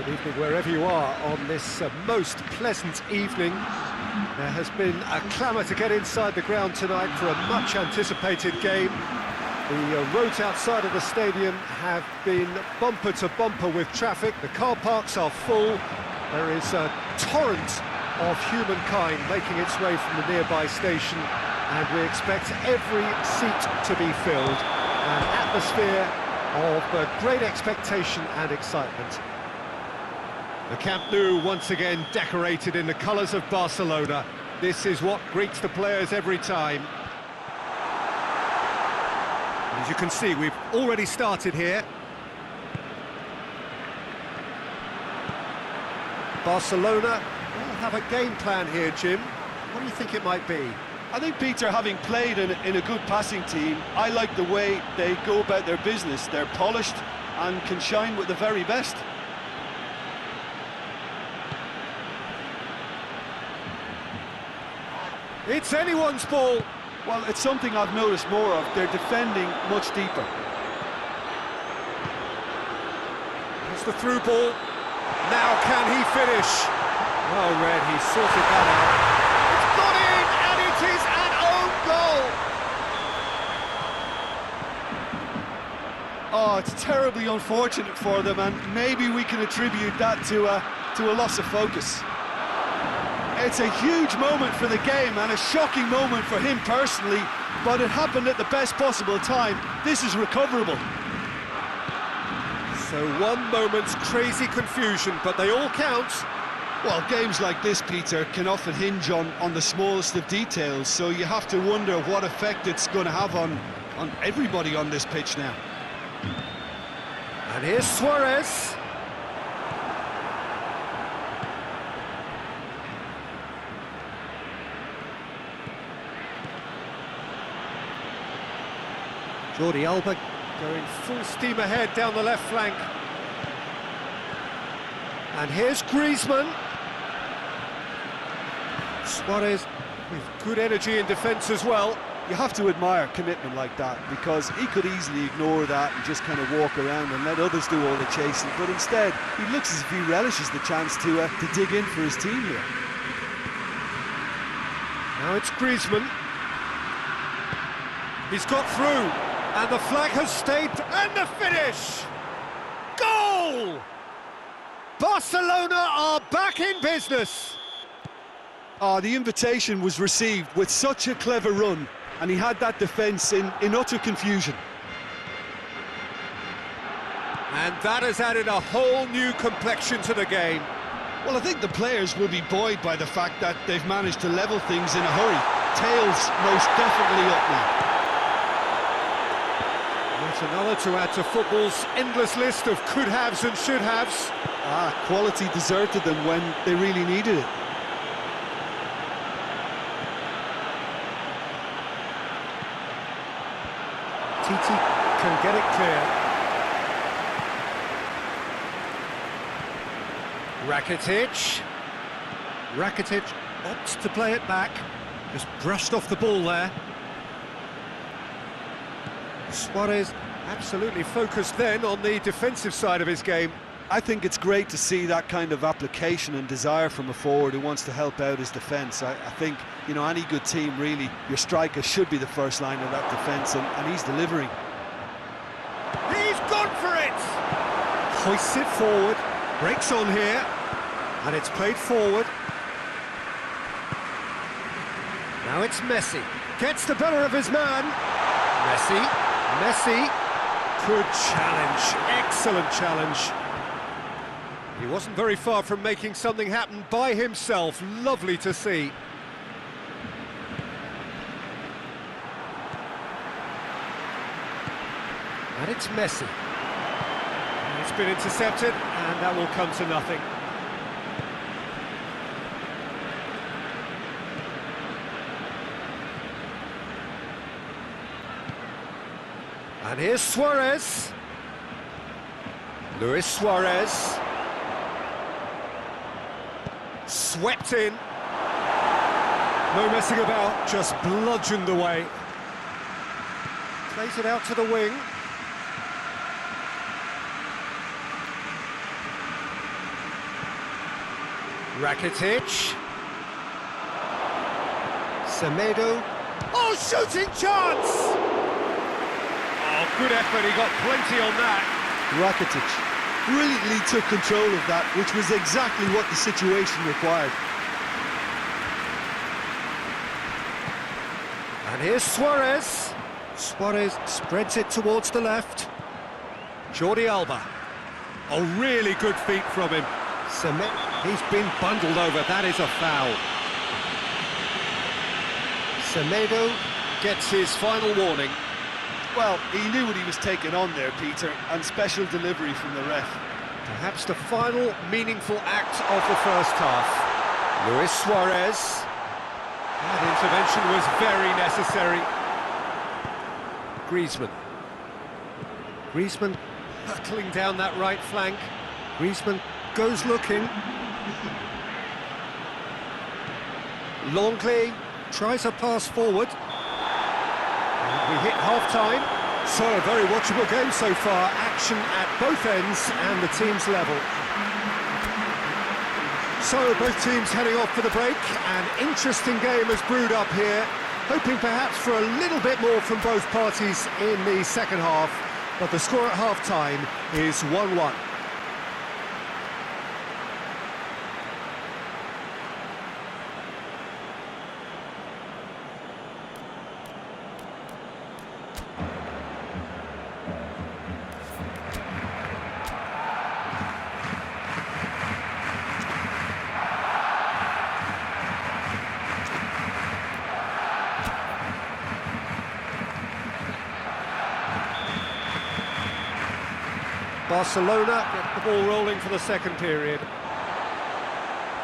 Good evening wherever you are on this most pleasant evening. There has been a clamour to get inside the ground tonight for a much anticipated game. The roads outside of the stadium have been bumper to bumper with traffic. The car parks are full. There is a torrent of humankind making its way from the nearby station, and we expect every seat to be filled. An atmosphere of great expectation and excitement. The Camp Nou once again decorated in the colours of Barcelona. This is what greets the players every time. As you can see, we've already started here. Barcelona will have a game plan here, Jim. What do you think it might be? I think, Peter, having played in a good passing team, I like the way they go about their business. They're polished and can shine with the very best. It's anyone's ball. Well, it's something I've noticed more of. They're defending much deeper. It's the through ball. Now can he finish? Well read, he sorted that out. It's gone in, and it is an own goal. Oh, it's terribly unfortunate for them, and maybe we can attribute that to a loss of focus. It's a huge moment for the game and a shocking moment for him personally, but it happened at the best possible time. This is recoverable. So one moment's crazy confusion, but they all count. Well, games like this, Peter, can often hinge on the smallest of details, so you have to wonder what effect it's going to have on everybody on this pitch now. And here's Suarez. Jordi Alba going full steam ahead down the left flank. And here's Griezmann. Suarez with good energy in defence as well. You have to admire commitment like that, because he could easily ignore that and just kind of walk around and let others do all the chasing, but instead he looks as if he relishes the chance to dig in for his team here. Now it's Griezmann. He's got through. And the flag has stayed, and the finish! Goal! Barcelona are back in business! The invitation was received with such a clever run, and he had that defence in utter confusion. And that has added a whole new complexion to the game. Well, I think the players will be buoyed by the fact that they've managed to level things in a hurry. Tails most definitely up now. That's another to add to football's endless list of could-haves and should-haves. Quality deserted them when they really needed it. Titi can get it clear. Rakitic opts to play it back. Just brushed off the ball there. Suarez absolutely focused then on the defensive side of his game. I think it's great to see that kind of application and desire from a forward who wants to help out his defence. I think, you know, any good team, really, your striker should be the first line of that defence, and he's delivering. He's gone for it! Hoists it forward, breaks on here, and it's played forward. Now it's Messi. Gets the better of his man. Messi, good challenge, excellent challenge. He wasn't very far from making something happen by himself, lovely to see. And it's Messi. And it's been intercepted, and that will come to nothing. And here's Suarez. Luis Suarez. Swept in. No messing about, just bludgeoned away. Plays it out to the wing. Rakitic. Semedo. Oh, shooting chance! Oh, good effort, he got plenty on that. Rakitic brilliantly took control of that, which was exactly what the situation required. And here's Suarez. Suarez spreads it towards the left. Jordi Alba. Oh, really good feet from him. He's been bundled over, that is a foul. Semedo gets his final warning. Well, he knew what he was taking on there, Peter, and special delivery from the ref. Perhaps the final meaningful act of the first half. Luis Suarez. That intervention was very necessary. Griezmann hurtling down that right flank. Griezmann goes looking. Longley tries a pass forward. And we hit half-time. So, a very watchable game so far. Action at both ends and the team's level. So, both teams heading off for the break. An interesting game has brewed up here. Hoping perhaps for a little bit more from both parties in the second half. But the score at half-time is 1-1. Barcelona get the ball rolling for the second period.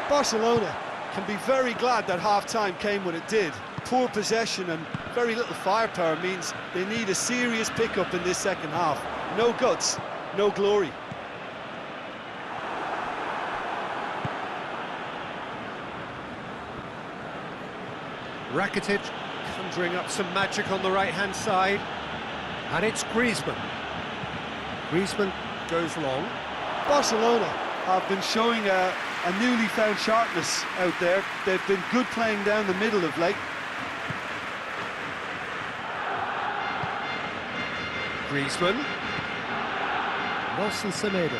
Barcelona can be very glad that half-time came when it did. Poor possession and very little firepower means they need a serious pickup in this second half. No guts, no glory. Rakitic conjuring up some magic on the right-hand side. And it's Griezmann. Griezmann goes long. Barcelona have been showing a newly found sharpness out there. They've been good playing down the middle of late. Griezmann. Nelson Semedo.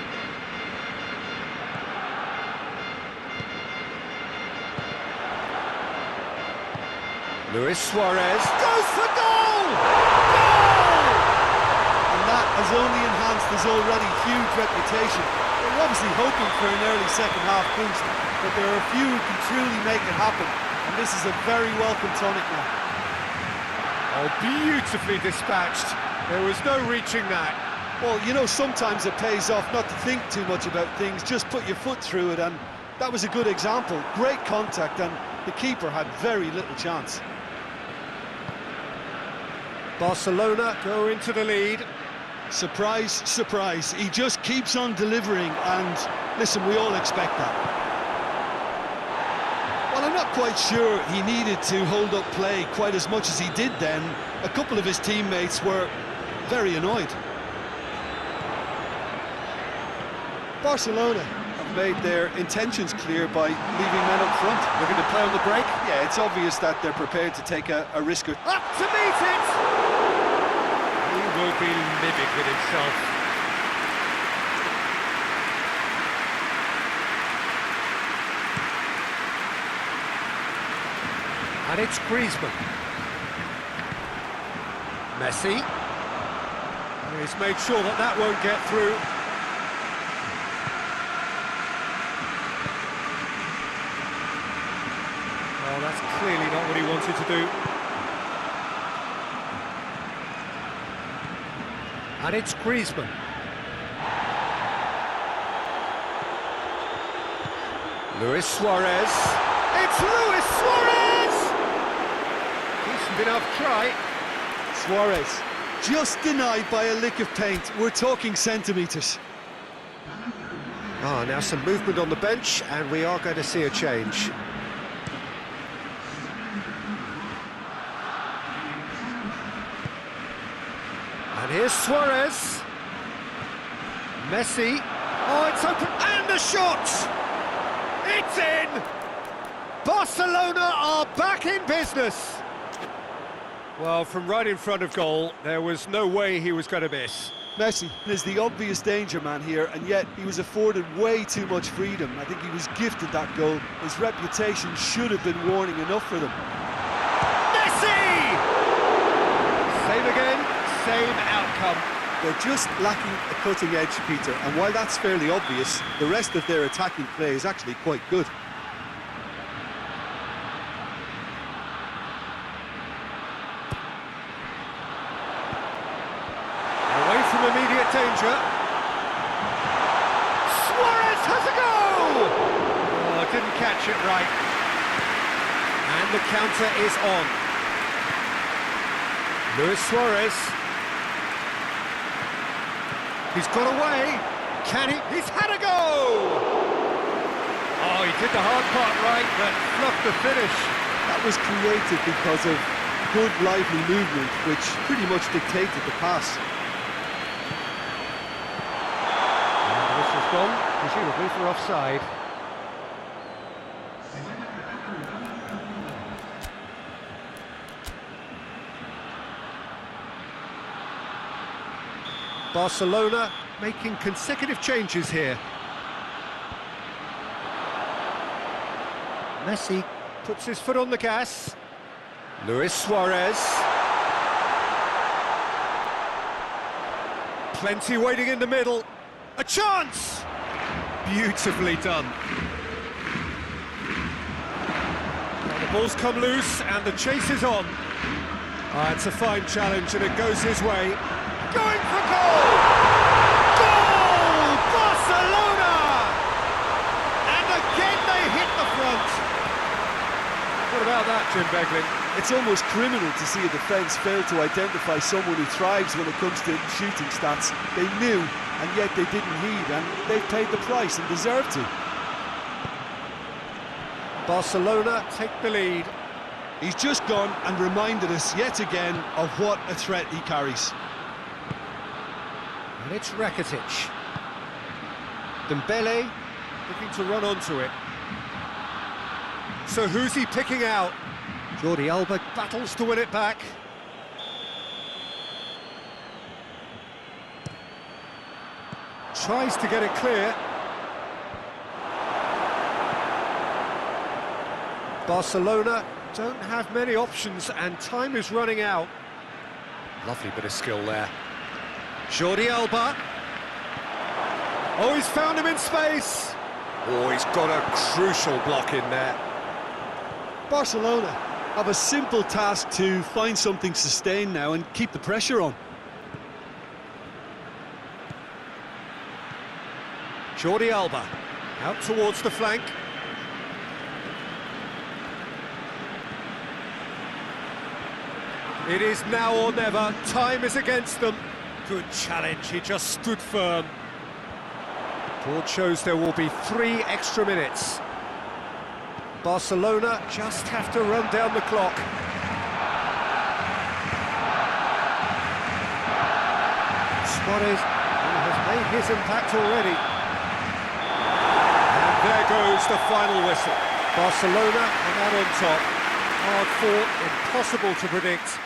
Luis Suarez goes for goal! Goal! And that has only enhanced his already huge reputation. They're obviously hoping for an early second half boost, but there are a few who can truly make it happen, and this is a very welcome tonic now. Oh, beautifully dispatched. There was no reaching that. Well, you know, sometimes it pays off not to think too much about things, just put your foot through it, and that was a good example. Great contact, and the keeper had very little chance. Barcelona go into the lead. Surprise, surprise, he just keeps on delivering, and listen, we all expect that. Well, I'm not quite sure he needed to hold up play quite as much as he did then. A couple of his teammates were very annoyed. Barcelona have made their intentions clear by leaving men up front. Looking to play on the break. Yeah, it's obvious that they're prepared to take a risk. Up to meet it! He will be livid with himself. And it's Griezmann. Messi. He's made sure that that won't get through. Oh, that's clearly not what he wanted to do. And it's Griezmann. Luis Suarez. It's Luis Suarez! Decent enough try. Suarez, just denied by a lick of paint. We're talking centimetres. Ah, now some movement on the bench, and we are going to see a change. And here's Suarez. Messi. Oh, it's open, and the shot! It's in! Barcelona are back in business! Well, from right in front of goal, there was no way he was going to miss. Messi is the obvious danger man here, and yet he was afforded way too much freedom. I think he was gifted that goal. His reputation should have been warning enough for them. Messi! Same again, same outcome. They're just lacking a cutting edge, Peter, and while that's fairly obvious, the rest of their attacking play is actually quite good. Away from immediate danger. Suarez has a goal! Oh, didn't catch it right. And the counter is on. Luis Suarez. He's got away. Can he? He's had a go! Oh, he did the hard part right, but fluffed the finish. That was created because of good, lively movement, which pretty much dictated the pass. And this has gone, presumably for offside. Barcelona making consecutive changes here. Messi puts his foot on the gas. Luis Suarez. Plenty waiting in the middle. A chance! Beautifully done. Now the ball's come loose and the chase is on. It's a fine challenge and it goes his way. Going for goal! Goal! Barcelona! And again they hit the front. What about that, Jim Beglin? It's almost criminal to see a defence fail to identify someone who thrives when it comes to shooting stats. They knew, and yet they didn't heed, and they've paid the price and deserve to. Barcelona take the lead. He's just gone and reminded us yet again of what a threat he carries. And it's Rakitic. Dembele looking to run onto it. So who's he picking out? Jordi Alba battles to win it back. Tries to get it clear. Barcelona don't have many options and time is running out. Lovely bit of skill there. Jordi Alba. Oh, he's found him in space. Oh, he's got a crucial block in there. Barcelona have a simple task to find something sustained now and keep the pressure on. Jordi Alba out towards the flank. It is now or never. Time is against them. Good challenge, he just stood firm. Board shows there will be 3 extra minutes. Barcelona just have to run down the clock. Suarez has made his impact already. And there goes the final whistle. Barcelona are out on top. Hard fought, impossible to predict.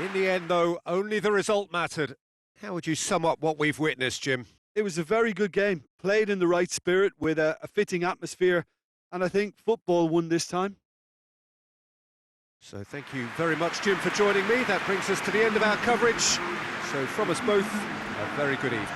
In the end, though, only the result mattered. How would you sum up what we've witnessed, Jim? It was a very good game, played in the right spirit with a fitting atmosphere, and I think football won this time. So thank you very much, Jim, for joining me. That brings us to the end of our coverage. So from us both, a very good evening.